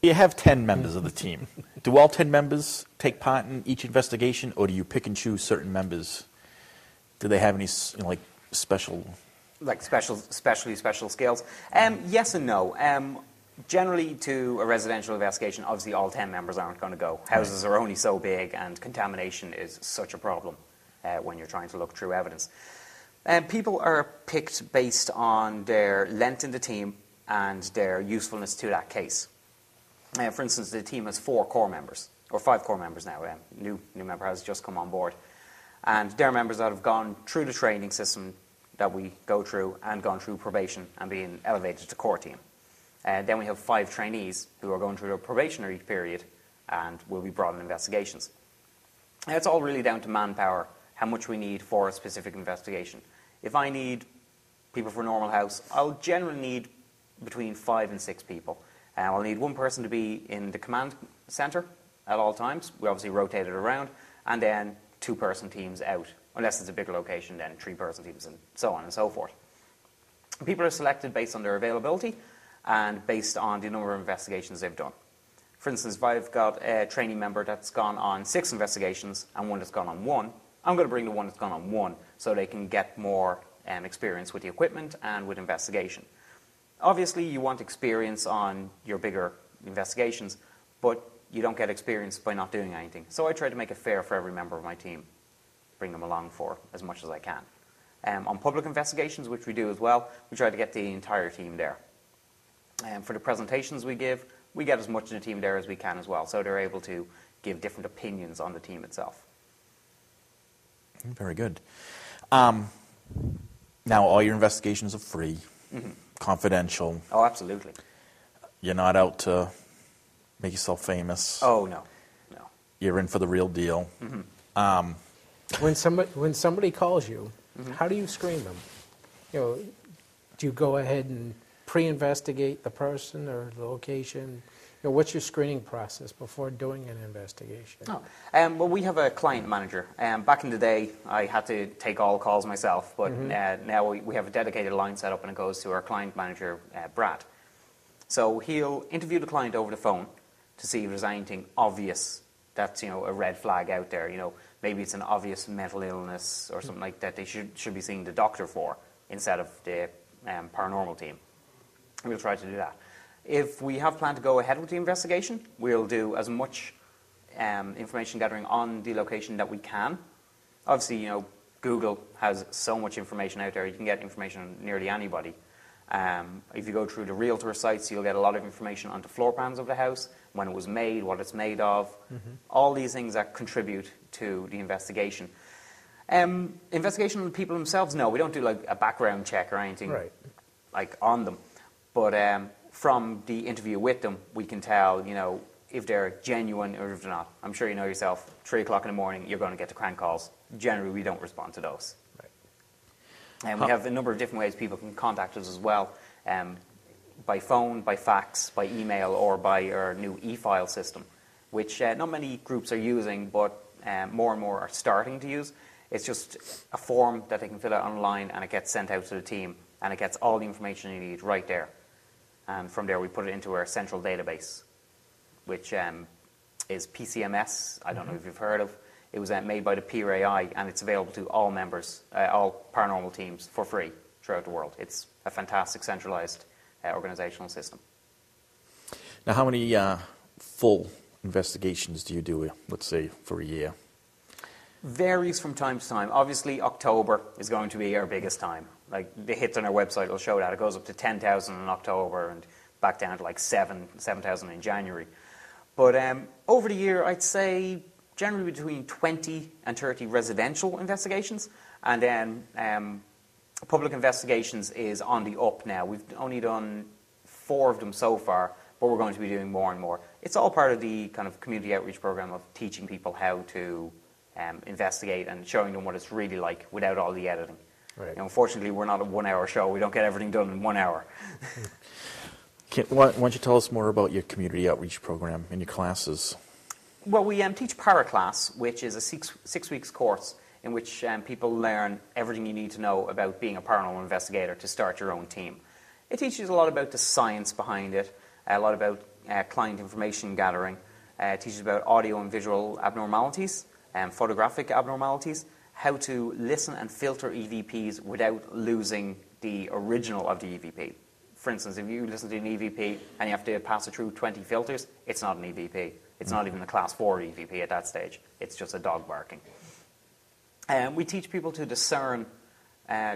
You have 10 members of the team. Do all 10 members take part in each investigation, or do you pick and choose certain members? Do they have any like special... Like special skills? Yes and no. Generally, to a residential investigation, obviously all 10 members aren't going to go. Houses are only so big, and contamination is such a problem when you're trying to look through evidence. People are picked based on their length in the team and their usefulness to that case. For instance, the team has 4 core members, or 5 core members now. New member has just come on board. And they're members that have gone through the training system that we go through and gone through probation and being elevated to core team. Then we have 5 trainees who are going through a probationary period and will be brought in investigations. It's all really down to manpower, how much we need for a specific investigation. If I need people for Normal House, I'll generally need between 5 and 6 people. I'll need one person to be in the command centre at all times. We obviously rotate it around. And then 2-person teams out. Unless it's a bigger location, then 3-person teams and so on and so forth. People are selected based on their availability and based on the number of investigations they've done. For instance, if I've got a trainee member that's gone on 6 investigations and one that's gone on 1, I'm going to bring the one that's gone on 1 so they can get more experience with the equipment and with investigation. Obviously, you want experience on your bigger investigations, but you don't get experience by not doing anything. So I try to make it fair for every member of my team, bring them along for as much as I can. On public investigations, which we do as well, we try to get the entire team there. For the presentations we give, we get as much of the team there as we can as well, so they're able to give different opinions on the team itself. Very good. Now, all your investigations are free, confidential. Oh, absolutely. You're not out to make yourself famous. Oh, no. You're in for the real deal. When somebody calls you, how do you screen them? Do you go ahead and pre-investigate the person or the location? What's your screening process before doing an investigation? Well, we have a client manager. Back in the day, I had to take all calls myself, but now we have a dedicated line set up, and it goes to our client manager, Brad. So he'll interview the client over the phone to see if there's anything obvious that's a red flag out there. Maybe it's an obvious mental illness or something like that they should be seeing the doctor for instead of the paranormal team. We'll try to do that. If we have planned to go ahead with the investigation, we'll do as much information gathering on the location that we can. Obviously, Google has so much information out there. You can get information on nearly anybody. If you go through the realtor sites, you'll get a lot of information on the floor plans of the house, when it was made, what it's made of, all these things that contribute to the investigation. Investigation on the people themselves, no, we don't do like a background check or anything like on them. But from the interview with them, we can tell, if they're genuine or if they're not. I'm sure you know yourself, 3 o'clock in the morning, you're going to get the crank calls. Generally, we don't respond to those. And we have a number of different ways people can contact us as well, by phone, by fax, by email, or by our new e-file system, which not many groups are using, but more and more are starting to use. It's just a form that they can fill out online, and it gets sent out to the team, and it gets all the information you need right there. And from there, we put it into our central database, which is PCMS. I don't know if you've heard of. It was made by the PRAI, and it's available to all members, all paranormal teams, for free throughout the world. It's a fantastic centralized organizational system. Now, how many full investigations do you do, let's say, for a year? Varies from time to time. Obviously, October is going to be our biggest time. Like, the hits on our website will show that. It goes up to 10,000 in October and back down to like 7,000 in January. But over the year, I'd say generally between 20 and 30 residential investigations. And then public investigations is on the up now. We've only done 4 of them so far, but we're going to be doing more and more. It's all part of the kind of community outreach program of teaching people how to investigate and showing them what it's really like without all the editing. Right. Unfortunately, we're not a 1-hour show. We don't get everything done in 1 hour. Why don't you tell us more about your community outreach program and your classes? Well, we teach ParaClass, which is a 6 weeks course in which people learn everything you need to know about being a paranormal investigator to start your own team. It teaches a lot about the science behind it, a lot about client information gathering, teaches about audio and visual abnormalities, photographic abnormalities, how to listen and filter EVPs without losing the original of the EVP. For instance, if you listen to an EVP and you have to pass it through 20 filters, it's not an EVP. It's not even a class 4 EVP at that stage. It's just a dog barking. We teach people to discern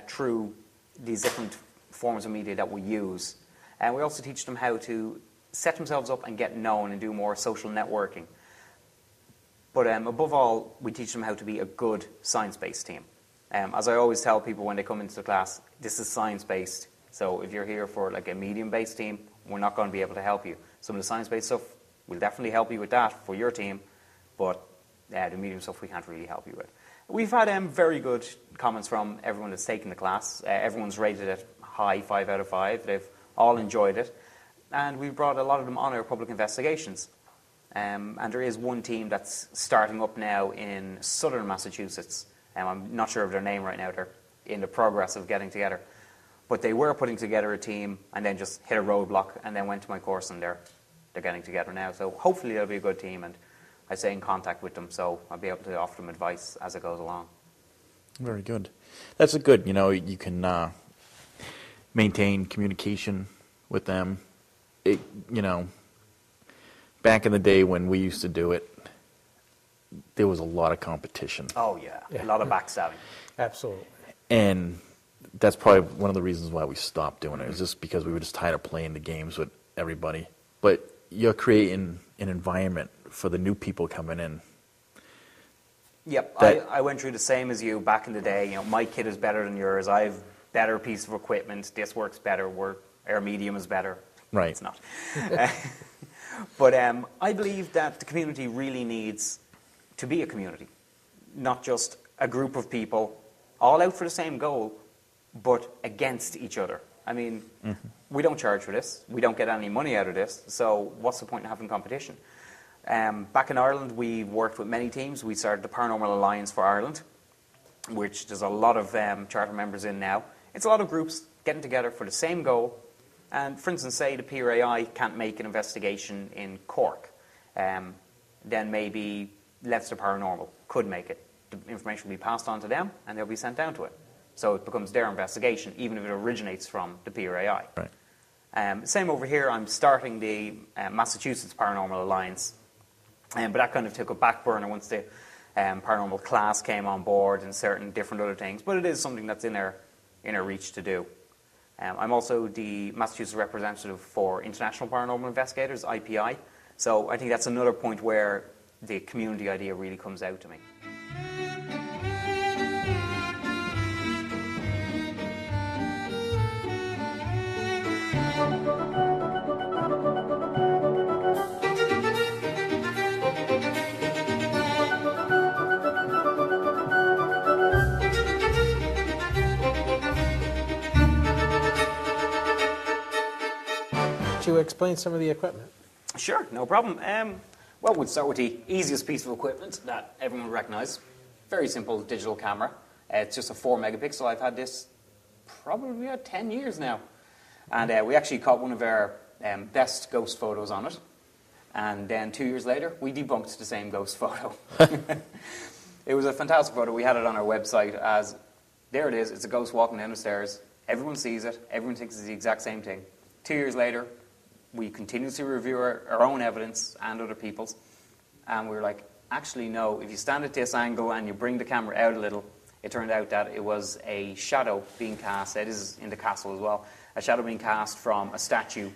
through these different forms of media that we use. And we also teach them how to set themselves up and get known and do more social networking. But above all, we teach them how to be a good science-based team. As I always tell people when they come into the class, this is science-based. So if you're here for like a medium-based team, we're not going to be able to help you. Some of the science-based stuff, we'll definitely help you with that for your team, but the medium stuff we can't really help you with. We've had very good comments from everyone that's taken the class. Everyone's rated it high, 5 out of 5. They've all enjoyed it. And we've brought a lot of them on our public investigations. And there is one team that's starting up now in southern Massachusetts. I'm not sure of their name right now. They're in the progress of getting together. But they were putting together a team and then just hit a roadblock and then went to my course, and they're getting together now. So hopefully they'll be a good team, and I stay in contact with them, so I'll be able to offer them advice as it goes along. Very good. That's a good, you can maintain communication with them. Back in the day when we used to do it, there was a lot of competition. Oh, yeah. A lot of backstabbing. Absolutely. And that's probably one of the reasons why we stopped doing it. It's just because we were just tired of playing the games with everybody. But you're creating an environment for the new people coming in. Yep. I went through the same as you back in the day. My kit is better than yours. I have better piece of equipment. This works better. Our medium is better. Right. It's not. But I believe that the community really needs to be a community, not just a group of people all out for the same goal, but against each other. I mean, we don't charge for this. We don't get any money out of this. So what's the point in having competition? Back in Ireland, we worked with many teams. We started the Paranormal Alliance for Ireland, which there's a lot of charter members in now. It's a lot of groups getting together for the same goal. And for instance, say the PRAI can't make an investigation in Cork. Then maybe Leinster Paranormal could make it. The information will be passed on to them, and they'll be sent down to it. So it becomes their investigation, even if it originates from the PRAI. Right. Same over here. I'm starting the Massachusetts Paranormal Alliance. But that kind of took a back burner once the paranormal class came on board and certain different other things. But it is something that's in our reach to do. I'm also the Massachusetts representative for International Paranormal Investigators, IPI. So I think that's another point where the community idea really comes out to me. To explain some of the equipment. Sure, no problem. Well, we'll start with the easiest piece of equipment that everyone will recognise. Very simple digital camera. It's just a 4 megapixel. I've had this probably about 10 years now. And we actually caught one of our best ghost photos on it. And then 2 years later, we debunked the same ghost photo. It was a fantastic photo. We had it on our website as, there it is, it's a ghost walking down the stairs. Everyone sees it. Everyone thinks it's the exact same thing. 2 years later, we continuously review our own evidence and other people's, and we were like, actually no, if you stand at this angle and you bring the camera out a little, it turned out that it was a shadow being cast, this is in the castle as well, a shadow being cast from a statue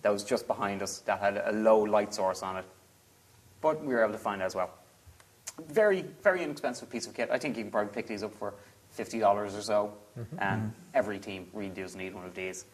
that was just behind us that had a low light source on it. But we were able to find it as well. Very, very inexpensive piece of kit. I think you can probably pick these up for $50 or so, and every team really does need one of these.